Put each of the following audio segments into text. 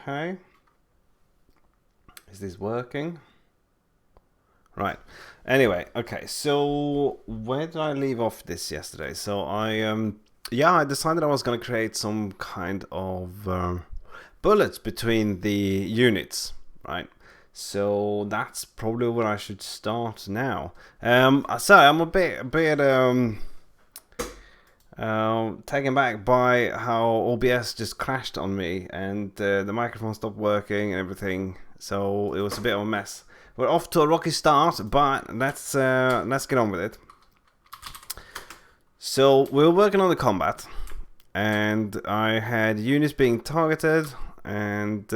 Okay. Is this working? Right. Anyway, okay. So where did I leave off this yesterday? So I decided I was gonna create some kind of bullets between the units, right? So that's probably where I should start now. Sorry, I'm a bit taken back by how OBS just crashed on me and the microphone stopped working and everything. So it was a bit of a mess. We're off to a rocky start, but let's get on with it. So we were working on the combat, and I had units being targeted and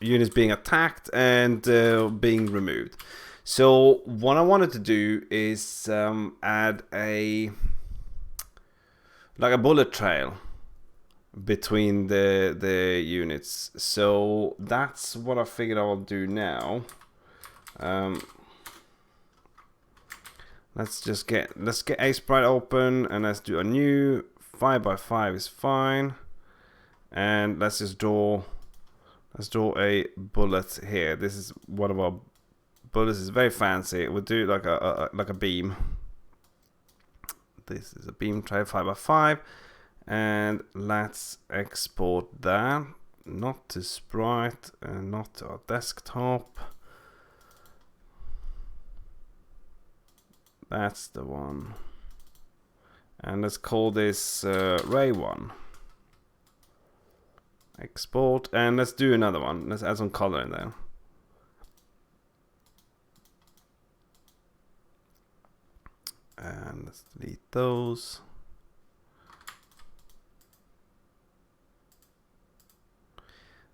units being attacked and being removed. So what I wanted to do is add a bullet trail between the units. So that's what I figured I'll do now. Let's get a sprite open and let's do a new 5x5 is fine. And let's draw a bullet here. This is one of our bullets. Is very fancy. We'll do like a beam. This is a beam tray 5x5, and let's export that, not to sprite and not to our desktop. That's the one. And let's call this Ray 1. Export, and let's do another one. Let's add some color in there. And let's delete those.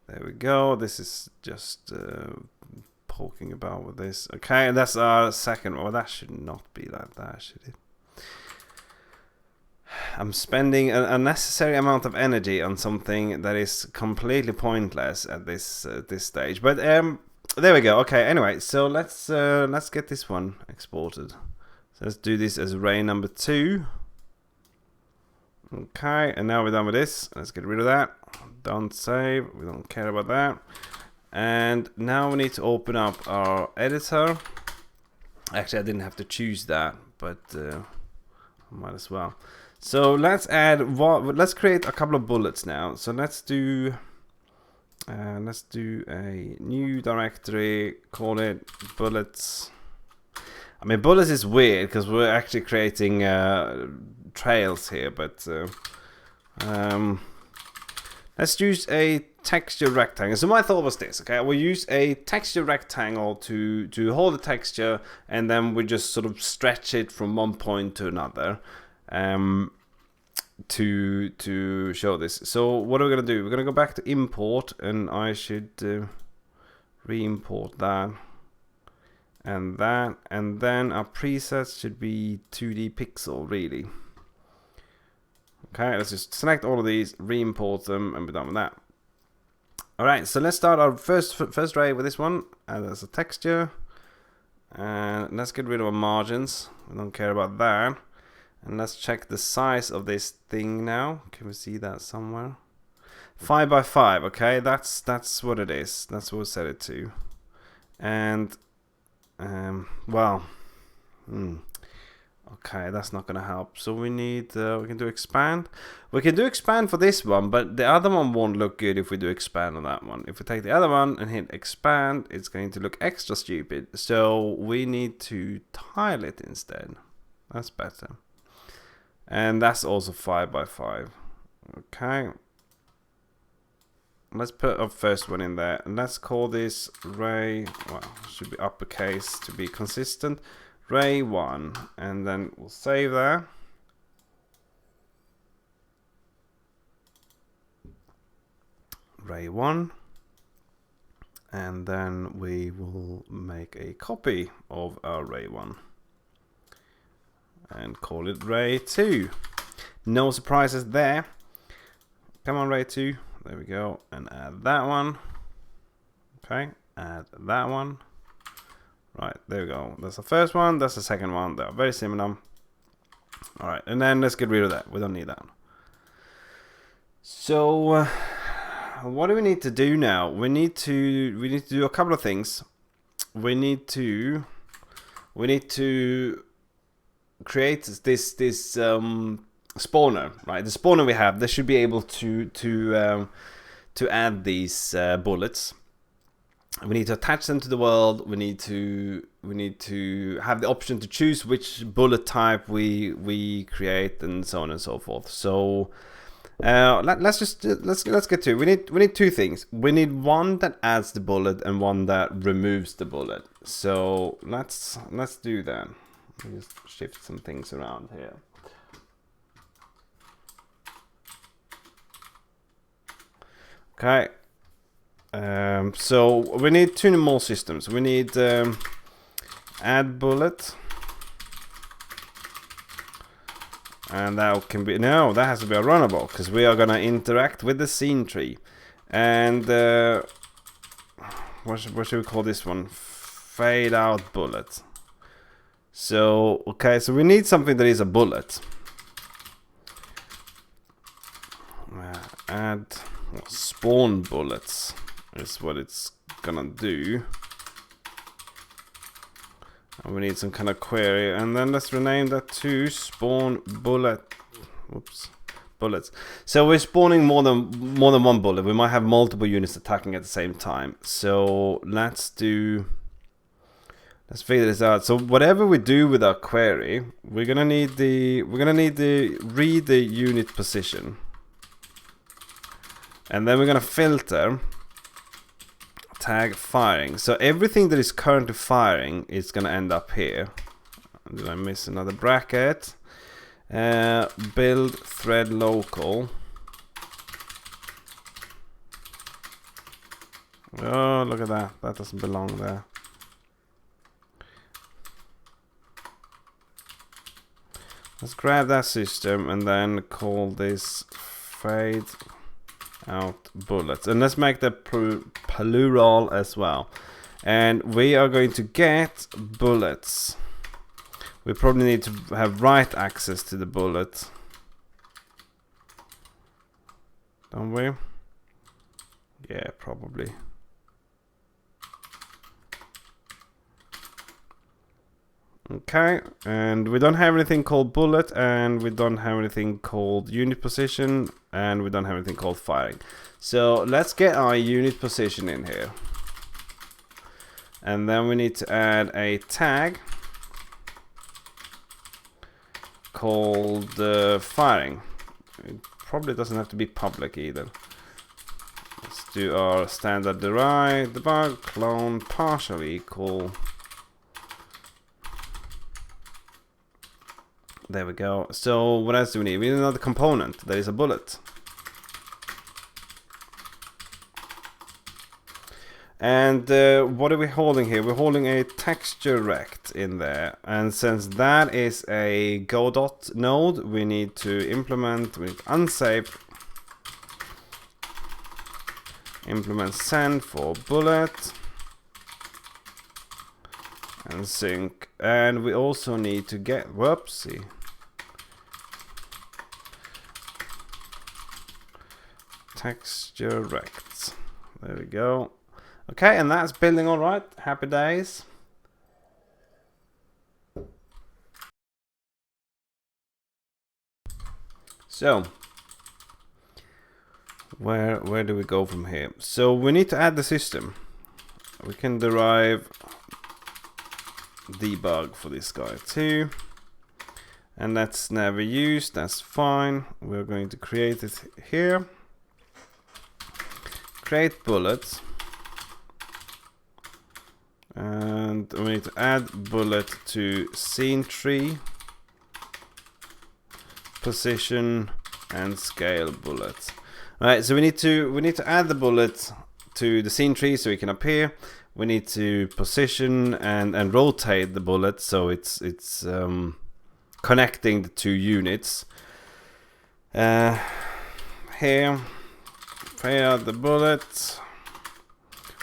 There we go. This is just poking about with this. Okay, and that's our second one. Well, that should not be like that, should it? I'm spending an unnecessary amount of energy on something that is completely pointless at this stage. But there we go. Okay. Anyway, so let's get this one exported. So let's do this as array number 2. Okay, and now we're done with this. Let's get rid of that. Don't save. We don't care about that. And now we need to open up our editor. Actually, I didn't have to choose that, but I might as well. So let's create a couple of bullets now. So let's do a new directory. Call it bullets. I mean, bullets is weird because we're actually creating trails here, but let's use a texture rectangle. So my thought was this, okay? We'll use a texture rectangle to hold the texture, and then we just sort of stretch it from one point to another to show this. So what are we gonna do? We're gonna go back to import, and I should re-import that. And that, and then our presets should be 2D pixel, really. Okay, let's just select all of these, re-import them, and we're done with that. Alright, so let's start our first array with this one, as a texture. And let's get rid of our margins, we don't care about that. And let's check the size of this thing now. Can we see that somewhere? 5x5, okay, that's what it is. That's what we set it to. And okay, that's not gonna help. So we need we can do expand. We can do expand for this one, but the other one won't look good if we do expand on that one. If we take the other one and hit expand, it's going to look extra stupid. So we need to tile it instead. That's better. And that's also 5x5. Okay. Let's put our first one in there, and let's call this Ray, well, should be uppercase to be consistent, Ray 1, and then we'll save that. Ray 1, and then we will make a copy of our Ray 1 and call it Ray 2. No surprises there. Come on, Ray 2. There we go, and add that one. Okay, add that one. Right, there we go. That's the first one, that's the second one. They're very similar. Alright, and then let's get rid of that. We don't need that. So, what do we need to do now? We need to do a couple of things. We need to create this spawner, right? The spawner we have, they should be able to add these bullets. We need to attach them to the world. We need to have the option to choose which bullet type we create, and so on and so forth. So let's get to it. We need two things. We need one that adds the bullet and one that removes the bullet. So let's do that. Let me just shift some things around here. Okay. So we need two more systems. We need add bullet, and that can be that has to be a runnable, because we are gonna interact with the scene tree. And what should we call this one? Fade out bullet. So okay, so we need something that is a bullet. Add spawn bullets is what it's gonna do. And we need some kind of query, and then let's rename that to spawn bullet. Whoops, bullets. So we're spawning more than one bullet. We might have multiple units attacking at the same time. So let's figure this out. So whatever we do with our query, we're gonna need the read the unit position. And then we're gonna filter tag firing. So everything that is currently firing is gonna end up here. Did I miss another bracket? Build thread local. Oh, look at that. That doesn't belong there. Let's grab that system and then call this fade out bullets, and let's make the plural as well. And we are going to get bullets. We probably need to have write access to the bullet, don't we? Yeah, probably. Okay, and we don't have anything called bullet, and we don't have anything called unit position, and we don't have anything called firing. So let's get our unit position in here. And then we need to add a tag called firing. It probably doesn't have to be public either. Let's do our standard debug clone partial equal. There we go. So what else do we need? We need another component that is a bullet. And what are we holding here? We're holding a texture rect in there. And since that is a Godot node, we need to implement with unsafe. Implement send for bullet. And sync. And we also need to get, whoopsie. Texture rect. There we go. Okay, and that's building all right. Happy days. So, where do we go from here? So we need to add the system. We can derive debug for this guy too, and that's never used. That's fine. We're going to create it here. Create bullets. And we need to add bullet to scene tree, position, and scale bullets. Alright, so we need to add the bullet to the scene tree so it can appear. We need to position and rotate the bullet so it's connecting the two units. Here, fire out the bullet.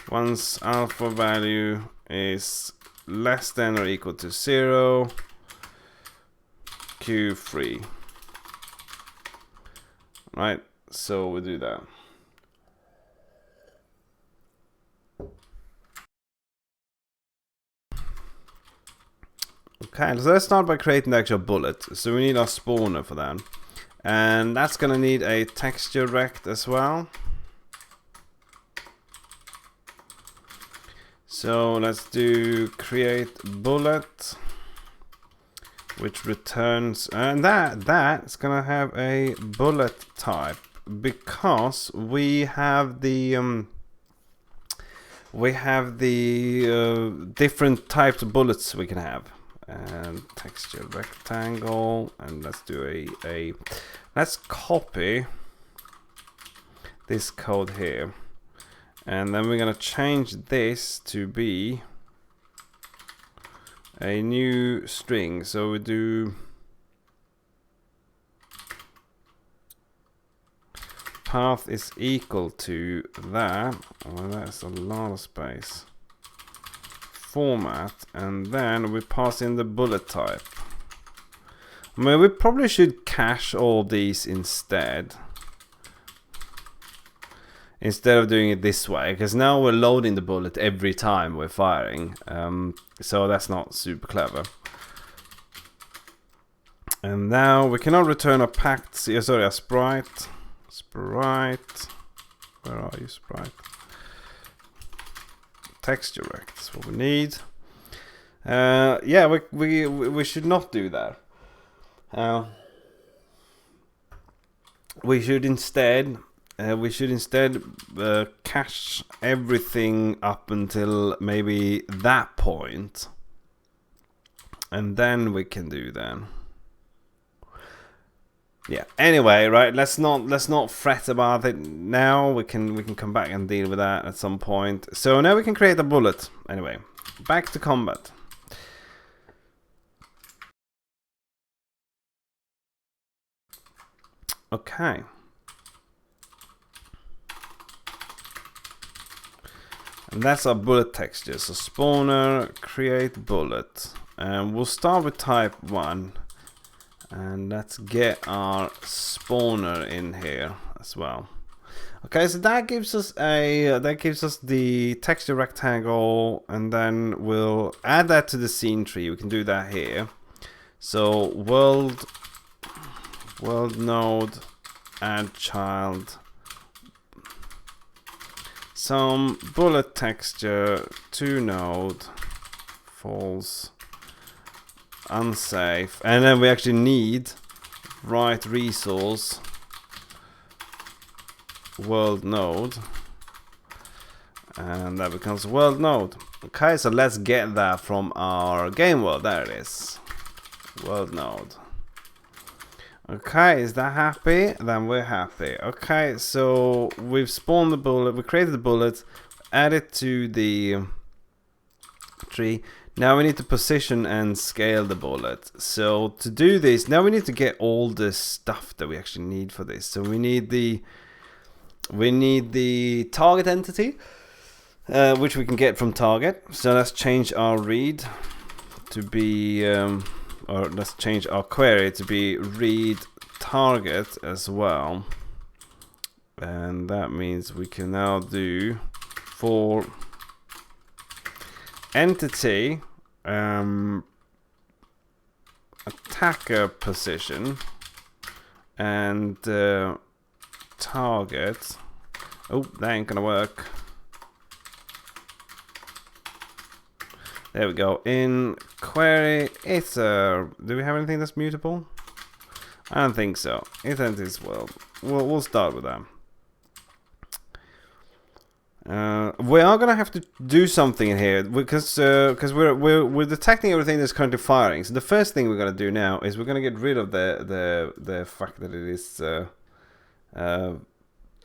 Once alpha value is less than or equal to 0, Q3. Right, so we do that. Okay, so let's start by creating the actual bullet. So we need our spawner for that. And that's gonna need a texture rect as well. So let's do create bullet, which returns, and that's gonna have a bullet type because we have the different types of bullets we can have. And texture rectangle, and let's do let's copy this code here, and then we're gonna change this to be a new string. So we do path is equal to that. Oh, that's a lot of space. Format, and then we pass in the bullet type. I mean, we probably should cache all these instead of doing it this way, because now we're loading the bullet every time we're firing, so that's not super clever. And now we cannot return a packed, sorry, a sprite. Where are you, sprite? Texture rect, that's what we need. Yeah, we should not do that. We should instead cache everything up until maybe that point, and then we can do that. Yeah. Anyway, right. Let's not fret about it now. We can come back and deal with that at some point. So now we can create a bullet. Anyway, back to combat. Okay. And that's our bullet texture. So spawner, create bullet, and we'll start with type 1. And let's get our spawner in here as well. Okay, so that gives us the texture rectangle, and then we'll add that to the scene tree. We can do that here. So world node, add child, some bullet texture to node, false, unsafe, and then we actually need write resource world node, and that becomes world node. Okay, so let's get that from our game world. There it is, world node. Okay, is that happy? Then we're happy. Okay, so we've spawned the bullet, we created the bullet, add it to the tree. Now we need to position and scale the bullet. So to do this, now we need to get all the stuff that we actually need for this. So we need the target entity, which we can get from target. So let's change our read to be, or let's change our query to be read target as well. And that means we can now do for entity attacker position and target. Oh, that ain't gonna work. There we go. In query, it's do we have anything that's mutable? I don't think so. It entities world. We'll start with that. We are gonna have to do something in here because we're detecting everything that's currently firing. So the first thing we're gonna do now is we're gonna get rid of the fact that it is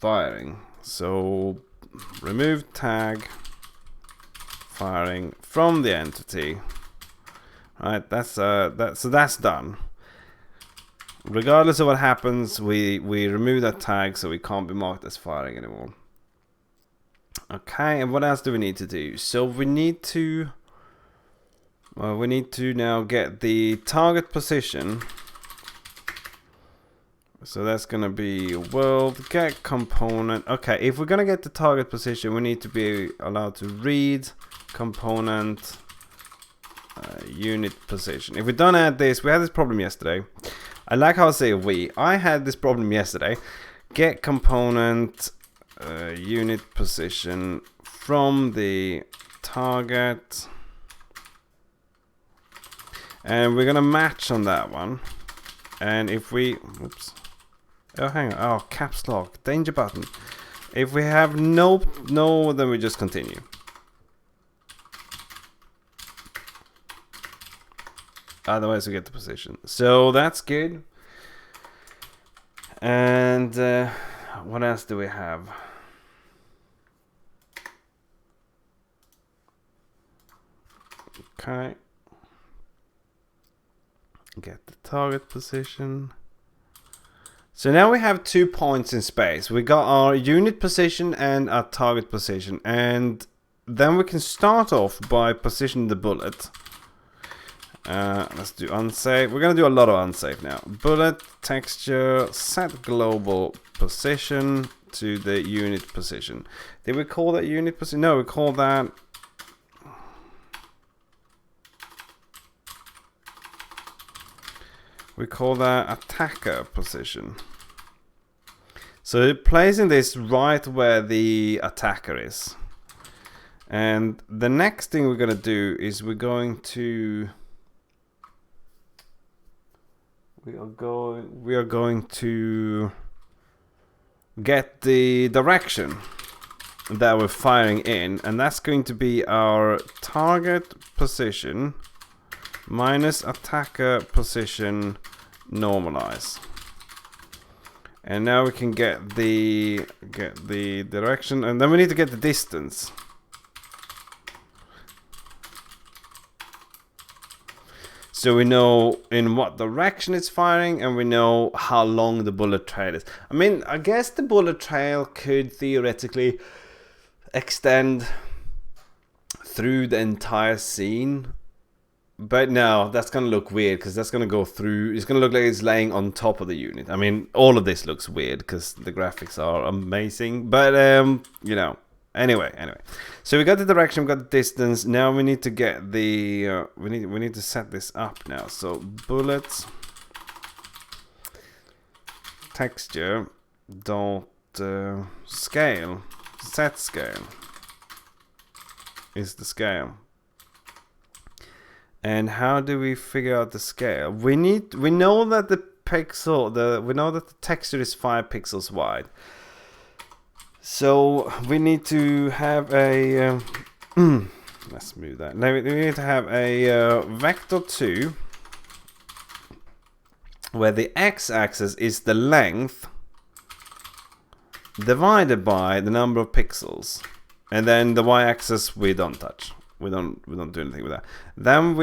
firing. So remove tag firing from the entity. Right, so that's done. Regardless of what happens, we remove that tag so we can't be marked as firing anymore. Okay, and what else do we need to do? So we need to now get the target position. So that's gonna be world get component. Okay, if we're gonna get the target position, we need to be allowed to read component unit position. If we don't add this, we had this problem yesterday. I like how I say we. I had this problem yesterday. Get component unit position from the target, and we're gonna match on that one. And if we, oops, oh hang on, oh caps lock, danger button. If we have no, then we just continue. Otherwise we get the position. So that's good. And what else do we have? Okay. Get the target position. So now we have 2 points in space. We got our unit position and our target position. And then we can start off by positioning the bullet. Let's do unsafe. We're going to do a lot of unsafe now. Bullet, texture, set global position to the unit position. Did we call that unit position? No, we call that... we call that attacker position. So placing this right where the attacker is. And the next thing we're going to do is we're going to... we are going to get the direction that we're firing in, and that's going to be our target position minus attacker position normalize. And now we can get the direction, and then we need to get the distance. So we know in what direction it's firing, and we know how long the bullet trail is. I mean, I guess the bullet trail could theoretically extend through the entire scene. But no, that's going to look weird, because that's going to go through... it's going to look like it's laying on top of the unit. I mean, all of this looks weird, because the graphics are amazing. But, you know... Anyway, so we got the direction, we got the distance. Now we need to get the we need to set this up now. So bullet texture dot scale, set scale is the scale. And how do we figure out the scale? We know that the texture is 5 pixels wide. So we need to have a let's move that. Now we need to have a vector 2 where the x-axis is the length divided by the number of pixels, and then the y-axis we don't touch. We don't do anything with that. Then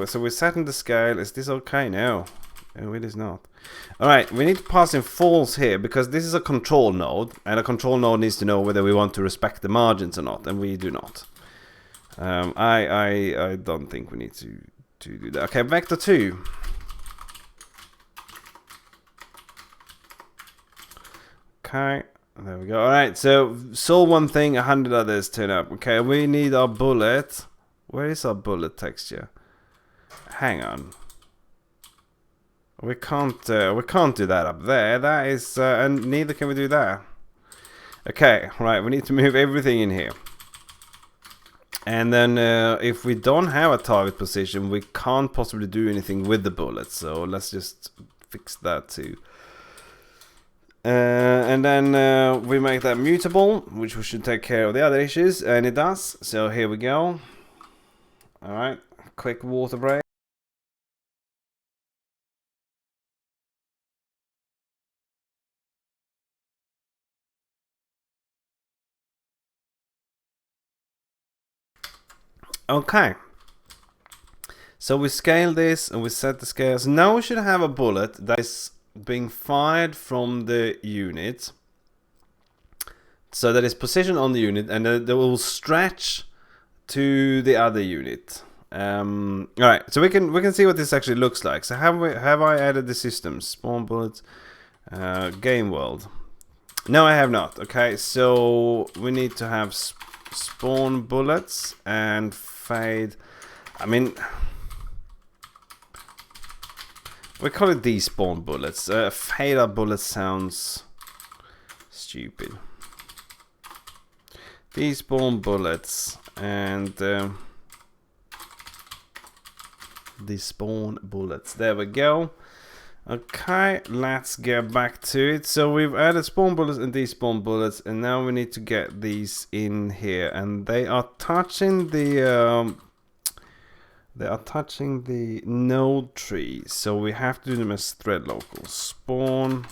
so we're setting the scale. Is this okay? No, it is not. Alright, we need to pass in false here, because this is a control node, and a control node needs to know whether we want to respect the margins or not, and we do not. I don't think we need to do that. Okay, vector 2. Okay, there we go. Alright, so saw one thing, 100 others turn up. Okay, we need our bullet. Where is our bullet texture? Hang on. We can't do that up there. That is, and neither can we do that. Okay, right. We need to move everything in here. And then, if we don't have a target position, we can't possibly do anything with the bullet. So let's just fix that too. And then we make that mutable, which we should take care of the other issues, and it does. So here we go. All right, quick water break. Okay, so we scale this and we set the scales. Now we should have a bullet that is being fired from the unit, so that is positioned on the unit, and that will stretch to the other unit. All right, so we can see what this actually looks like. So have I added the systems? Spawn bullets, game world. No, I have not. Okay, so we need to have spawn bullets and fade. I mean, We call it despawn bullets. Fatal bullet sounds stupid. Despawn bullets and despawn bullets. There we go. Okay, let's get back to it. So we've added spawn bullets and despawn bullets, and now we need to get these in here, and they are touching the node tree. So we have to do them as thread local. Spawn.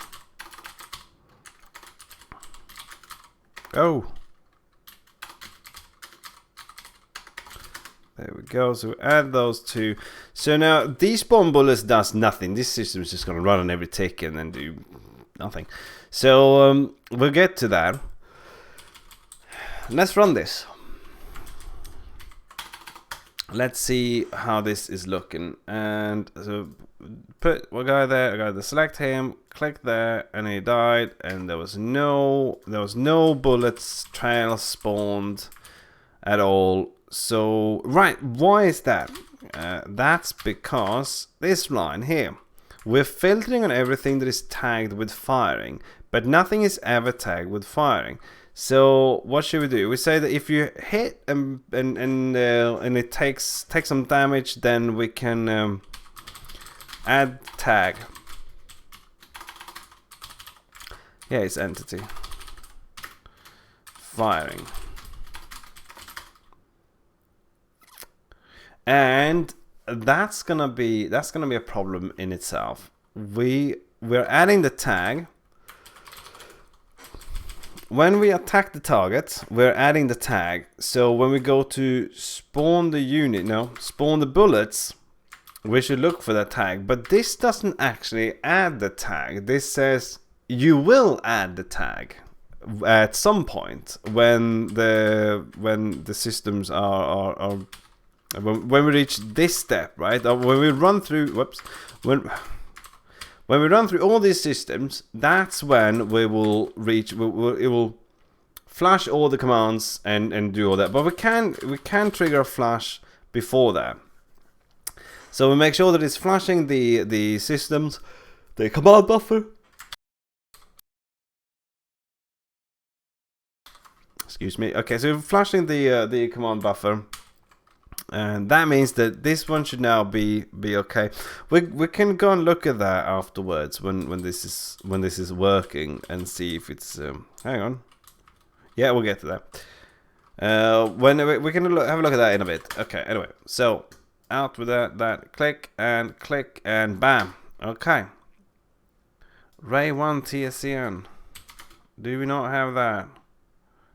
Oh. There we go. So we add those two. So now despawn bullets does nothing. This system is just going to run on every tick and then do nothing. So we'll get to that. Let's run this. Let's see how this is looking. And so put a guy there. I got to select him. Click there, and he died. And there was no bullets trail spawned at all. So, right, why is that? That's because this line here, we're filtering on everything that is tagged with firing, but nothing is ever tagged with firing. So, what should we do? We say that if you hit and it takes some damage, then we can add tag. Yeah, it's entity firing. And that's gonna be a problem in itself. We're adding the tag. When we attack the target, we're adding the tag. So when we go to spawn the unit, spawn the bullets, we should look for that tag. But this doesn't actually add the tag. This says you will add the tag at some point when the systems are when we reach this step, right? When we run through, when we run through all these systems, that's when we will reach. It will flash all the commands and do all that. But we can trigger a flash before that. So we make sure that it's flashing the systems, the command buffer. Excuse me. Okay, so we're flashing the command buffer. And that means that this one should now be okay. We can go and look at that afterwards when this is working and see if it's hang on. Yeah, we'll get to that. When we can have a look at that in a bit. Okay. Anyway, so out with that click and bam. Okay. Ray 1 TSCN. Do we not have that?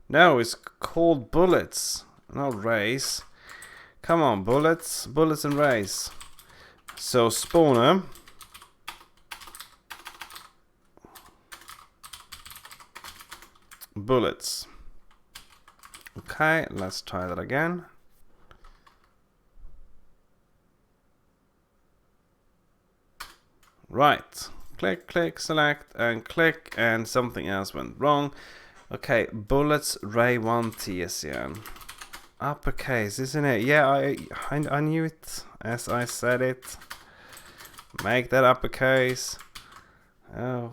No, it's called bullets, not rays. Come on, bullets and rays. So spawner. Bullets. Okay, let's try that again. Right. Click, select, and click, and something else went wrong. Okay, bullets, ray 1 TSCN. Uppercase, isn't it? Yeah, I knew it as I said it. Make that uppercase. Oh.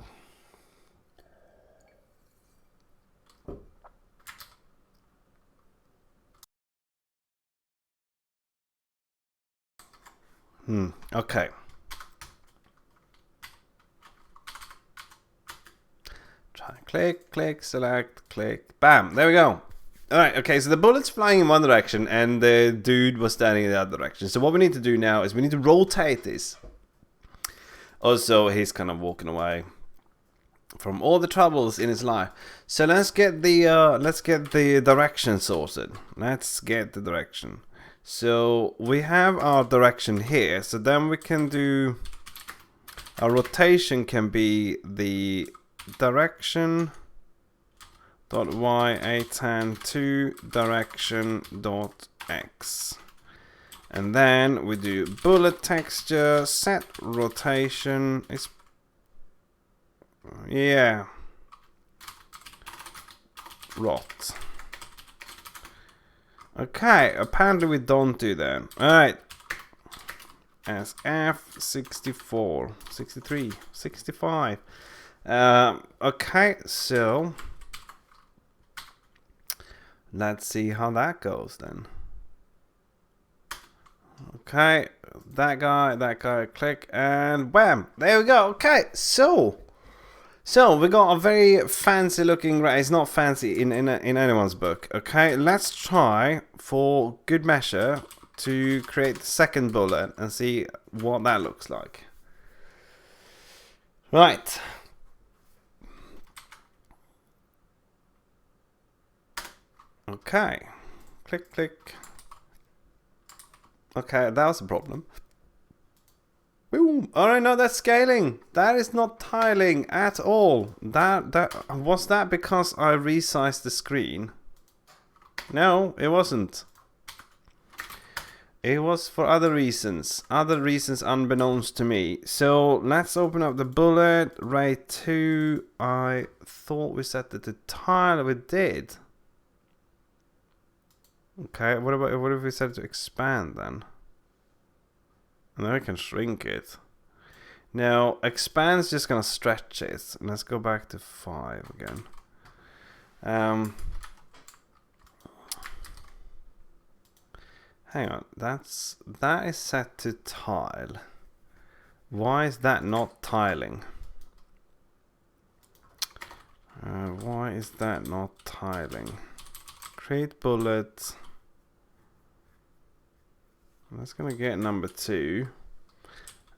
Okay. Try click, select, click, bam. There we go. Alright, okay, so the bullet's flying in one direction and the dude was standing in the other direction. So what we need to do now is we need to rotate this. Also, he's kind of walking away from all the troubles in his life. So let's get the direction sorted. Let's get the direction. So we have our direction here. So then we can do our rotation can be the direction dot y a10 to direction dot x, and then we do bullet texture set rotation is rot. Okay, apparently we don't do that. All right, as F64, 63, 65. Okay, so let's see how that goes then. Okay, that guy, click, and wham! There we go. Okay, so we got a very fancy looking. It's not fancy in anyone's book. Okay, let's try for good measure to create the second bullet and see what that looks like. Right. Okay. Click, click. Okay, that was a problem. Boom. Alright, no, that's scaling. That is not tiling at all. That was that because I resized the screen? No, it wasn't. It was for other reasons unbeknownst to me. So let's open up the bullet. Ray 2. I thought we set it to tile. We did. Okay, what if we set it to expand then? And then we can shrink it. Now, expand's just gonna stretch it. Let's go back to 5 again. Hang on, that is set to tile. Why is that not tiling? Why is that not tiling? Create bullet. That's gonna get number 2.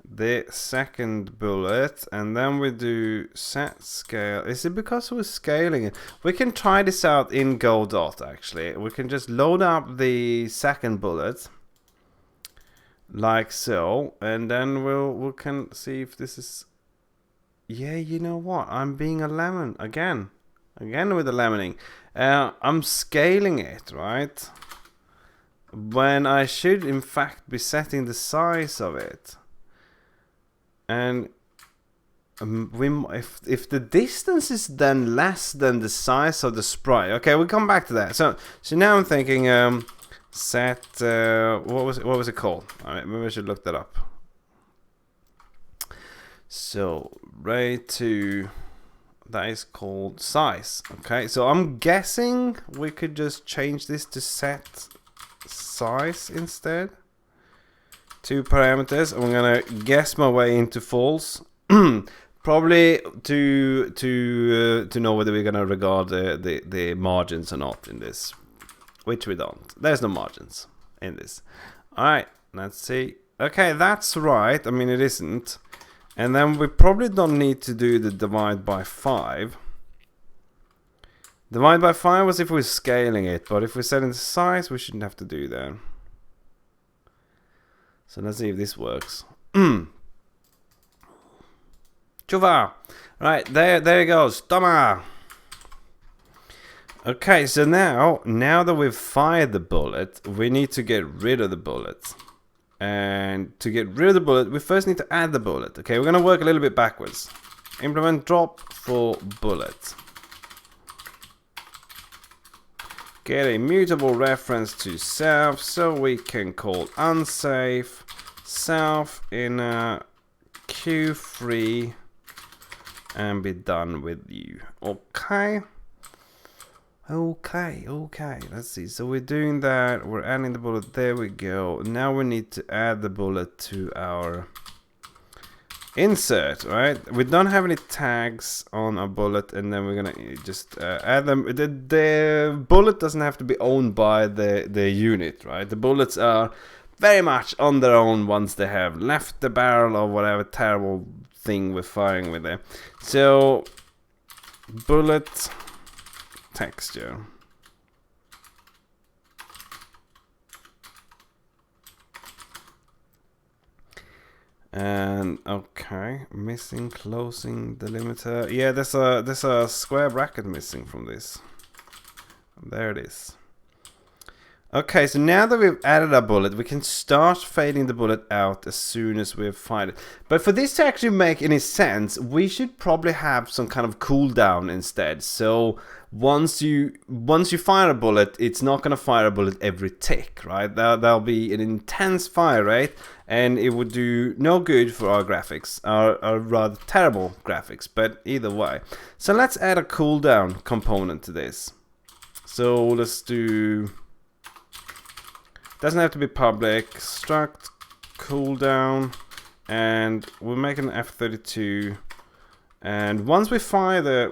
The second bullet, and then we do set scale. Is it because we're scaling it? We can try this out in Godot actually. We can just load up the second bullet like so, and then we can see if this is. Yeah, you know what? I'm being a lemon again with the lemoning. I'm scaling it, right? When I should in fact be setting the size of it. And if the distance is then less than the size of the sprite, okay, we'll come back to that. So now I'm thinking set what was it called? All right, maybe I should look that up. So Ray 2, that is called size. Okay, so I'm guessing we could just change this to set size instead. 2 parameters. I'm gonna guess my way into false. Probably to know whether we're gonna regard the margins or not in this, which we don't. There's no margins in this. All right, let's see. Okay, that's right. I mean, it isn't. And then we probably don't need to do the divide by 5. Divide by 5 was if we're scaling it, but if we're setting the size, we shouldn't have to do that. So let's see if this works. Chuva! Right, there it goes. Toma! Okay, so now that we've fired the bullet, we need to get rid of the bullet. And to get rid of the bullet, we first need to add the bullet. Okay, we're gonna work a little bit backwards. Implement drop for bullet. Get a mutable reference to self, so we can call unsafe self in a Q3 and be done with you. Okay. Let's see. So we're doing that. We're adding the bullet. There we go. Now we need to add the bullet to our insert, right? We don't have any tags on our bullet, and then we're gonna just add them. The bullet doesn't have to be owned by the unit, right? The bullets are very much on their own once they have left the barrel or whatever terrible thing we're firing with there. So bullet texture. And okay, missing closing delimiter. Yeah, there's a square bracket missing from this. There it is. Okay, so now that we've added our bullet, we can start fading the bullet out as soon as we've fired it. But for this to actually make any sense, we should probably have some kind of cooldown instead. So once you fire a bullet, it's not gonna fire a bullet every tick, right? That'll be an intense fire rate, and it would do no good for our graphics, our rather terrible graphics. But either way, so let's add a cooldown component to this. So let's do. Doesn't have to be public. Struct cooldown, and we'll make an F32. And once we fire the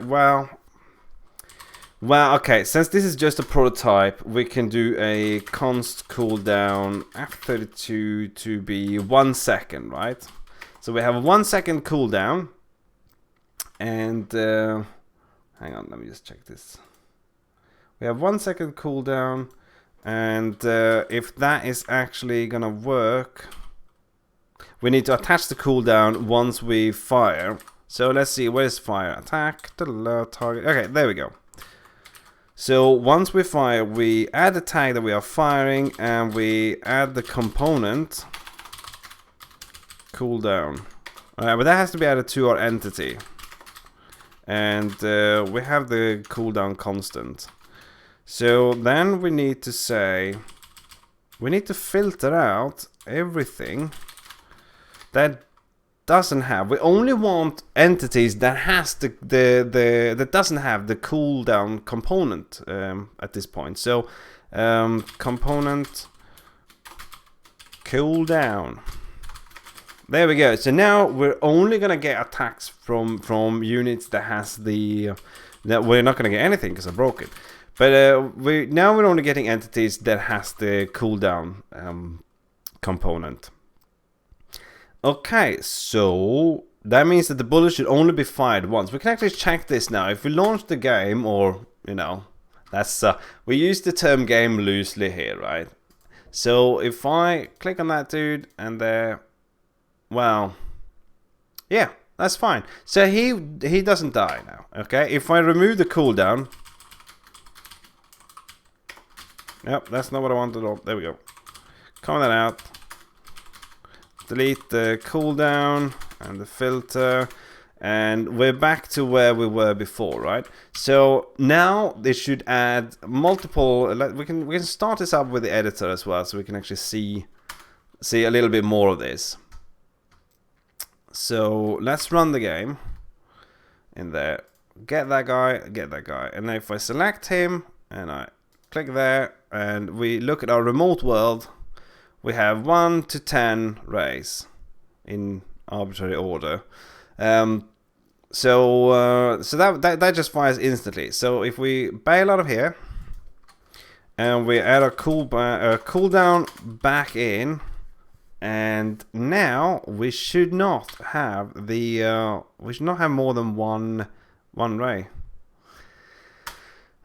well, okay. Since this is just a prototype, we can do a const cooldown F32 to be 1 second, right? So we have a 1 second cooldown, and hang on, let me just check this. We have 1 second cooldown. And if that is actually gonna work, we need to attach the cooldown once we fire. So let's see, where's fire? Attack, target. Okay, there we go. So once we fire, we add the tag that we are firing, and we add the component cooldown. Alright, but that has to be added to our entity. And we have the cooldown constant. So then we need to say, we need to filter out everything that doesn't have. We only want entities that has that doesn't have the cooldown component at this point. So component cooldown. There we go. So now we're only gonna get attacks from units that has the. That we're not gonna get anything because I broke it. But now we're only getting entities that has the cooldown component. Okay, so that means that the bullet should only be fired once. We can actually check this now. If we launch the game, or that's we use the term game loosely here, right? So if I click on that dude and there, well, yeah, that's fine. So he doesn't die now. Okay, if I remove the cooldown. Yep, that's not what I wanted. Oh, there we go. Comment that out. Delete the cooldown and the filter. And we're back to where we were before, right? So now this should add multiple. We can start this up with the editor as well, so we can actually see a little bit more of this. So let's run the game in there. Get that guy, and if I select him and I click there, and we look at our remote world, we have 1 to 10 rays in arbitrary order. So that just fires instantly. So if we bail out of here and we add a cooldown back in, and now we should not have more than one ray.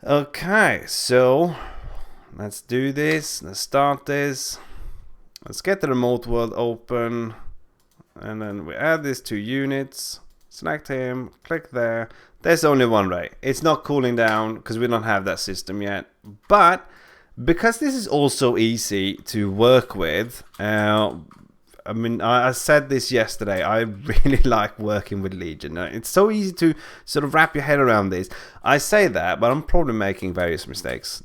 Okay, so let's do this. Let's start this. Let's get the remote world open, and then we add these 2 units. Select him, click there. There's only 1 ray. It's not cooling down because we don't have that system yet. But because this is also easy to work with, I mean, I said this yesterday, I really like working with Legion. It's so easy to sort of wrap your head around this. I say that, but I'm probably making various mistakes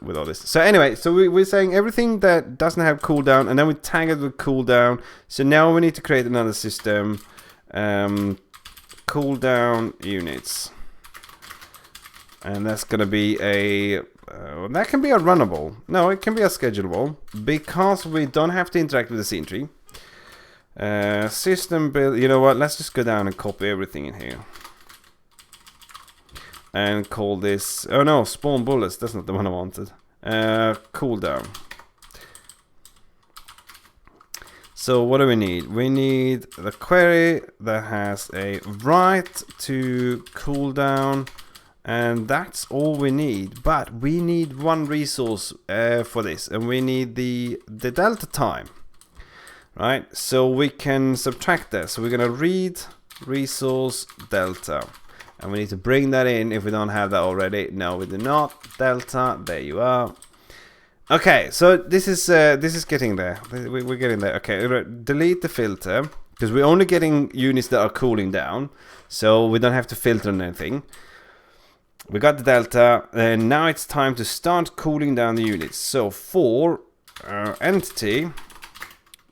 with all this. So anyway, so we're saying everything that doesn't have cooldown, and then we tag it with cooldown. So now we need to create another system. Cooldown units. And that's going to be a... that can be a runnable. No, it can be a schedulable. Because we don't have to interact with the scene tree. System build... You know what? Let's just go down and copy everything in here. And call this... Oh no, spawn bullets. That's not the one I wanted. Cooldown. So what do we need? We need the query that has a write to cooldown. And that's all we need. But we need 1 resource for this. And we need the delta time. Right? So we can subtract that. So we're going to read resource delta. And we need to bring that in if we don't have that already. No, we do not. Delta. There you are. Okay, so this is getting there. We're getting there. Okay, delete the filter. Because we're only getting units that are cooling down. So we don't have to filter on anything. We got the delta, and now it's time to start cooling down the units. So for our entity,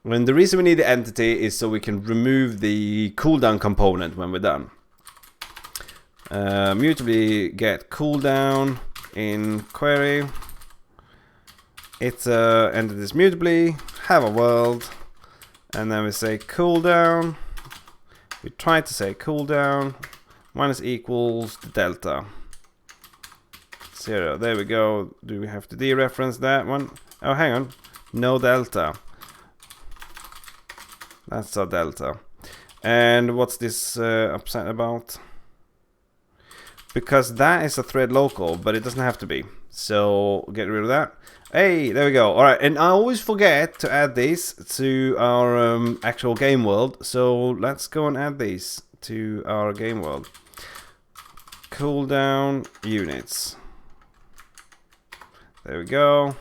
the reason we need the entity is so we can remove the cooldown component when we're done. Mutably get cooldown in query. It's entities mutably, have a world, and then we say cooldown. We try to say cooldown minus equals the delta. 0. There we go. Do we have to dereference that one? Oh, hang on. No delta. That's our delta. And what's this upset about? Because that is a thread local, but it doesn't have to be. So get rid of that. Hey, there we go. All right, and I always forget to add these to our actual game world. So let's go and add these to our game world. Cooldown units. There we go.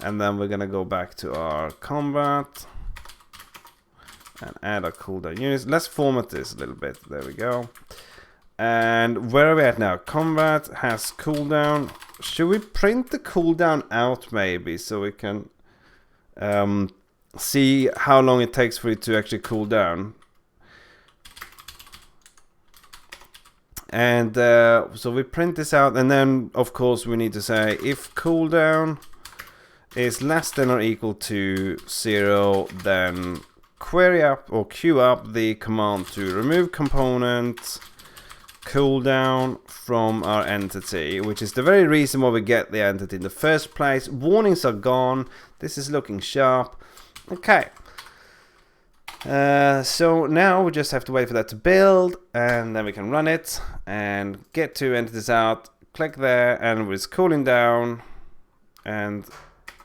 And then we're gonna go back to our combat and add our cooldown units. Let's format this a little bit. There we go. And where are we at now? Combat has cooldown. Should we print the cooldown out maybe so we can see how long it takes for it to actually cool down? And so we print this out, and then of course we need to say if cooldown is less than or equal to 0, then query up or queue up the command to remove component cooldown from our entity, which is the very reason why we get the entity in the first place. Warnings are gone. This is looking sharp. Okay. So now we just have to wait for that to build, and then we can run it and get two entities out. Click there, and it's cooling down. And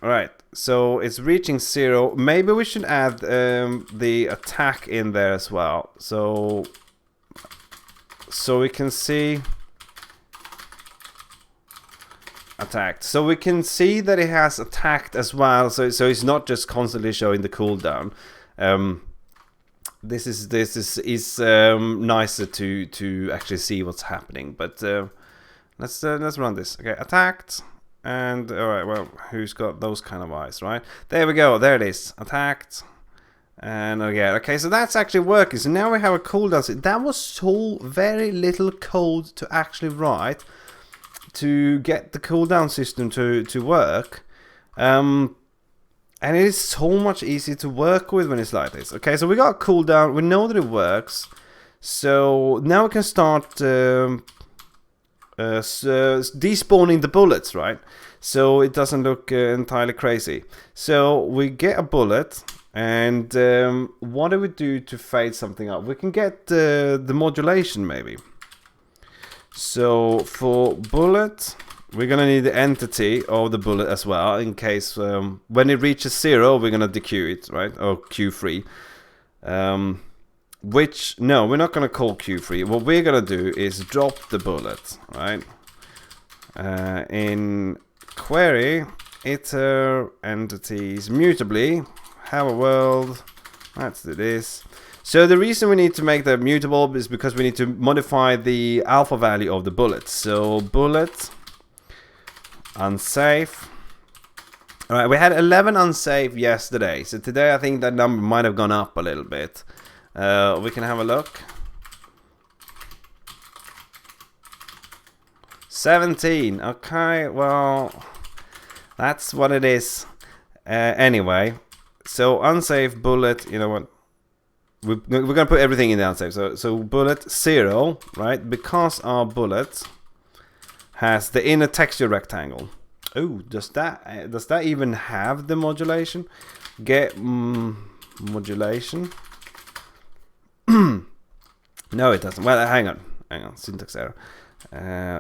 all right, so it's reaching 0. Maybe we should add the attack in there as well. So we can see attacked. So we can see that it has attacked as well. So it's not just constantly showing the cooldown. This is nicer to actually see what's happening. But let's run this. Okay, attacked. And all right, well, who's got those kind of eyes, right? There we go. There it is. Attacked. And again, okay, so that's actually working. So now we have a cooldown. So that was so very little code to actually write to get the cooldown system to work. And it is so much easier to work with when it's like this. Okay, so we got cooldown. We know that it works. So now we can start despawning the bullets, right? So it doesn't look entirely crazy. So we get a bullet. And what do we do to fade something up? We can get the modulation maybe. So for bullet, we're gonna need the entity of the bullet as well, in case when it reaches 0, we're gonna dequeue it, right? Or Q3. Which, no, we're not gonna call Q3. What we're gonna do is drop the bullet, right? In query, iter entities mutably. Have a world. Let's do this. So the reason we need to make that mutable is because we need to modify the alpha value of the bullet. So bullet unsafe. All right, we had 11 unsafe yesterday. So today I think that number might have gone up a little bit. We can have a look. 17. Okay, well, that's what it is. Anyway. So unsafe bullet, you know what? We're gonna put everything in the unsafe. So bullet 0, right? Because our bullet has the inner texture rectangle. Oh, does that even have the modulation? Get modulation. No, it doesn't. Well, hang on, syntax error.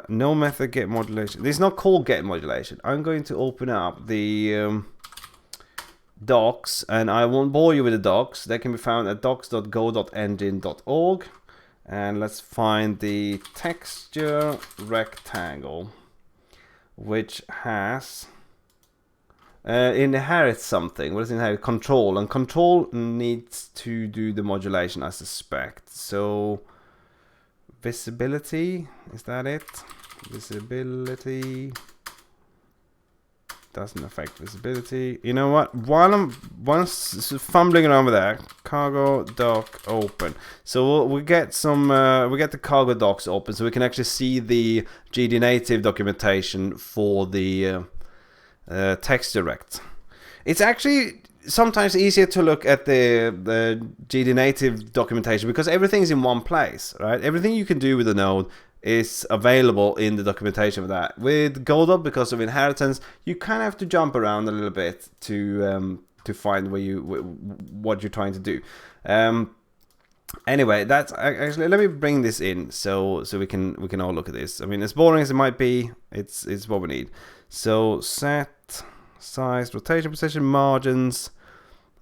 No method get modulation. This is not called get modulation. I'm going to open up the docs, and I won't bore you with the docs. They can be found at docs.go.engine.org, and let's find the texture rectangle, which has inherits something. What does it inherit? Control, and control needs to do the modulation, I suspect. So visibility, is that it? Visibility doesn't affect visibility. You know what? While I'm fumbling around with that, cargo doc open. So we get some. We get the cargo docs open, so we can actually see the GD native documentation for the text direct. It's actually sometimes easier to look at the GD native documentation because everything's in one place, right? Everything you can do with the node is available in the documentation of that. With Godot, because of inheritance, you kind of have to jump around a little bit to find what you're trying to do. Anyway, that's actually, let me bring this in so we can all look at this. I mean, as boring as it might be, it's what we need. So set size, rotation, position, margins,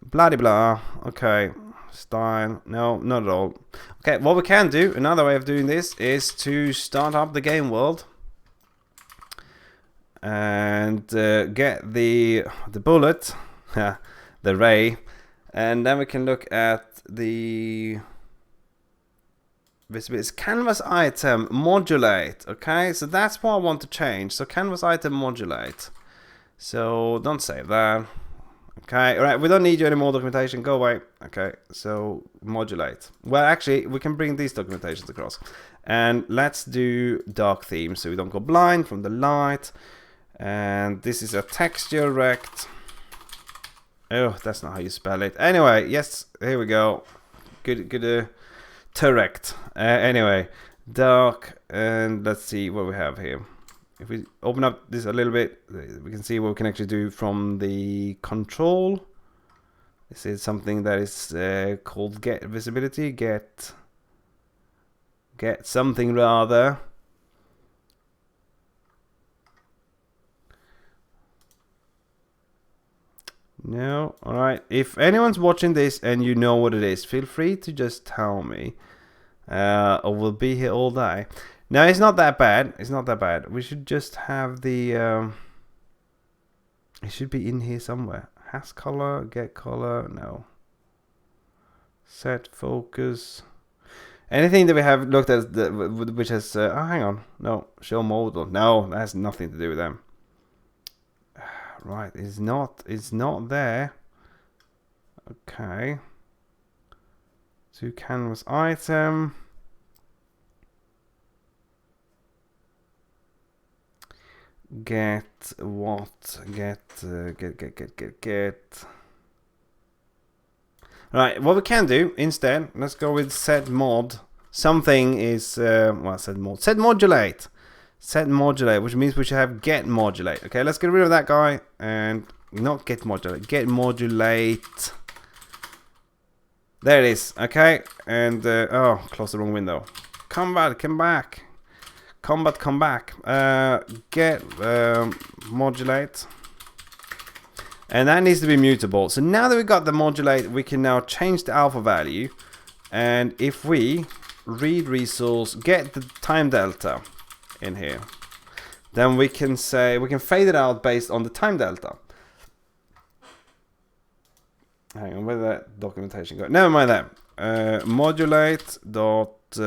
blah blah. Okay. Style, no, not at all. Okay, what we can do, another way of doing this is to start up the game world and get the bullet, the ray, and then we can look at the this canvas item modulate. Okay, so that's what I want to change. So canvas item modulate. So don't save that. Okay, all right, we don't need you any more documentation, go away. Okay, so modulate. Well, actually, we can bring these documentations across. And let's do dark theme, so we don't go blind from the light. And this is a texture rect. Oh, that's not how you spell it. Anyway, yes, here we go. Good, direct. Anyway, dark, and let's see what we have here. If we open up this a little bit, we can see what we can actually do from the control. This is something that is called get visibility, get something rather. No, all right. If anyone's watching this and you know what it is, feel free to just tell me, or we'll be here all day. No, it's not that bad. It's not that bad. We should just have the... it should be in here somewhere. Has color, get color, no. Set focus. Anything that we have looked at which has... oh, hang on. No, show modal. No, that has nothing to do with them. Right, it's not there. Okay. To canvas item. Get what? Get. Right, what we can do instead, let's go with set mod. Something is well, set mod. Set modulate. Set modulate, which means we should have get modulate. Okay, let's get rid of that guy and not get modulate. Get modulate. There it is. Okay, and oh, close the wrong window. Combat, come back. Combat, come back. Get modulate, and that needs to be mutable. So now that we got the modulate, we can now change the alpha value, and if we read resource, get the time delta in here, then we can say we can fade it out based on the time delta. Hang on, where did that documentation go? Never mind that. Modulate dot.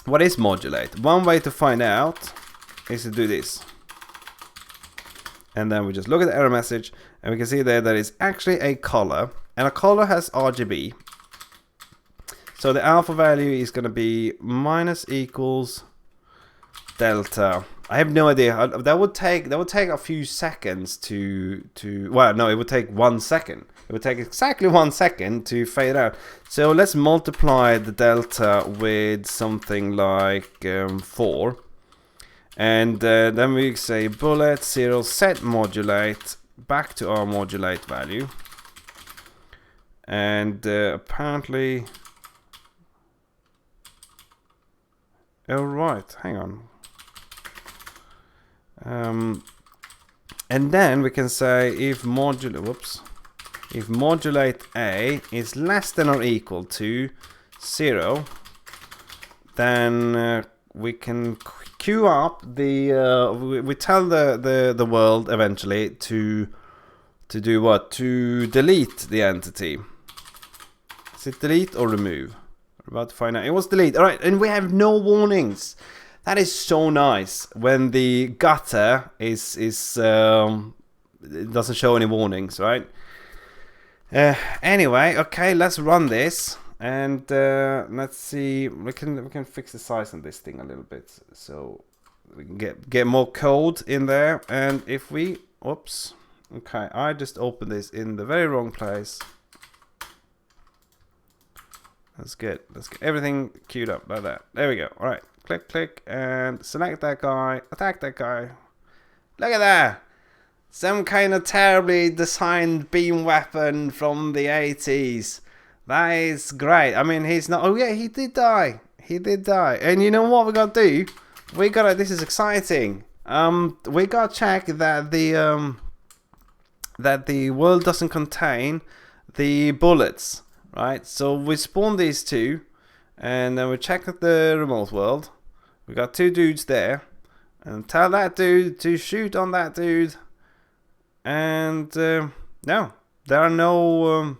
What is modulate? One way to find out is to do this. And then we just look at the error message and we can see there that it's actually a color. And a color has RGB. So the alpha value is going to be minus equals delta. I have no idea. That would take a few seconds to well, no, it would take 1 second. It would take exactly 1 second to fade out. So let's multiply the delta with something like 4. And then we say bullet 0 set modulate back to our modulate value. And apparently... oh, right, hang on. And then we can say if modulate A is less than or equal to 0, then we can queue up the we tell the world eventually to do what? To delete the entity. Is it delete or remove? We're about to find out. It was delete. All right, and we have no warnings. That is so nice when the gutter is it doesn't show any warnings, right? Anyway, okay, let's run this and let's see. We can fix the size on this thing a little bit so we can get more code in there. And if we, oops, okay, I just opened this in the very wrong place. Let's get everything queued up like that. There we go. All right, click, and select that guy, attack that guy. Look at that! Some kind of terribly designed beam weapon from the 80s. That is great. I mean, he's not. Oh yeah, he did die. He did die. And you know what we gotta do? We gotta. This is exciting. We gotta check that the world doesn't contain the bullets. Right, so we spawn these two, and then we check the remote world. We got two dudes there, and tell that dude to shoot on that dude. And no, there are no.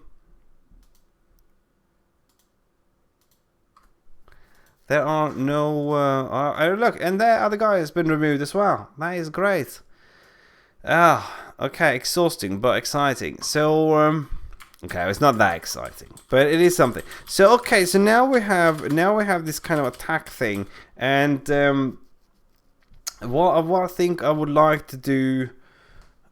There are no. Look, and the other guy has been removed as well. That is great. Okay, exhausting but exciting. So okay, it's not that exciting, but it is something. So okay, so now we have this kind of attack thing, and what I think I would like to do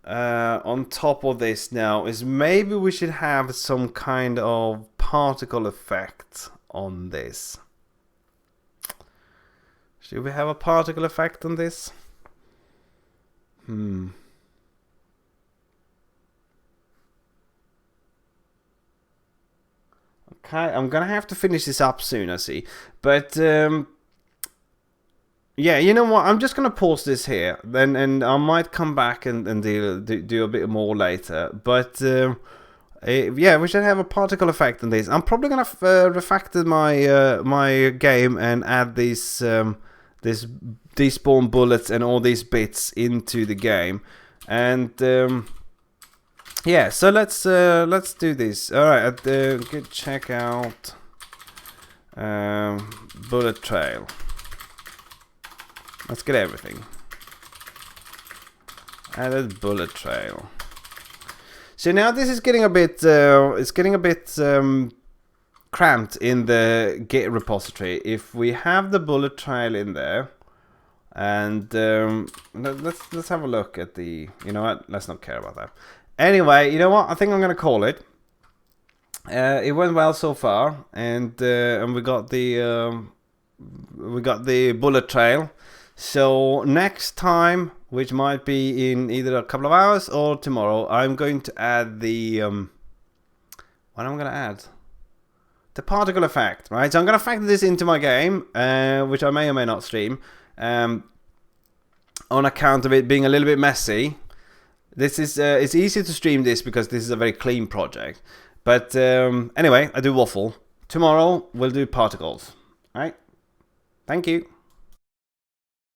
on top of this now is maybe we should have some kind of particle effect on this. Should we have a particle effect on this? Okay, I'm gonna have to finish this up soon, I see. But yeah, you know what? I'm just gonna pause this here, then, and I might come back and do a bit more later. But yeah, we should have a particle effect on this. I'm probably gonna refactor my my game and add these this despawn bullets and all these bits into the game, and yeah, so let's do this. All right, good. Check out bullet trail. Let's get everything. Added bullet trail. So now this is getting a bit. It's getting a bit cramped in the Git repository. If we have the bullet trail in there, and let's have a look at the. You know what? Let's not care about that. Anyway, you know what? I think I'm gonna call it. It went well so far, and we got the bullet trail. So next time, which might be in either a couple of hours or tomorrow, I'm going to add the what am I gonna add? The particle effect, right? So I'm gonna factor this into my game, which I may or may not stream, on account of it being a little bit messy. This is it's easy to stream this because this is a very clean project. But anyway, I do waffle. Tomorrow we'll do particles. All right. Thank you.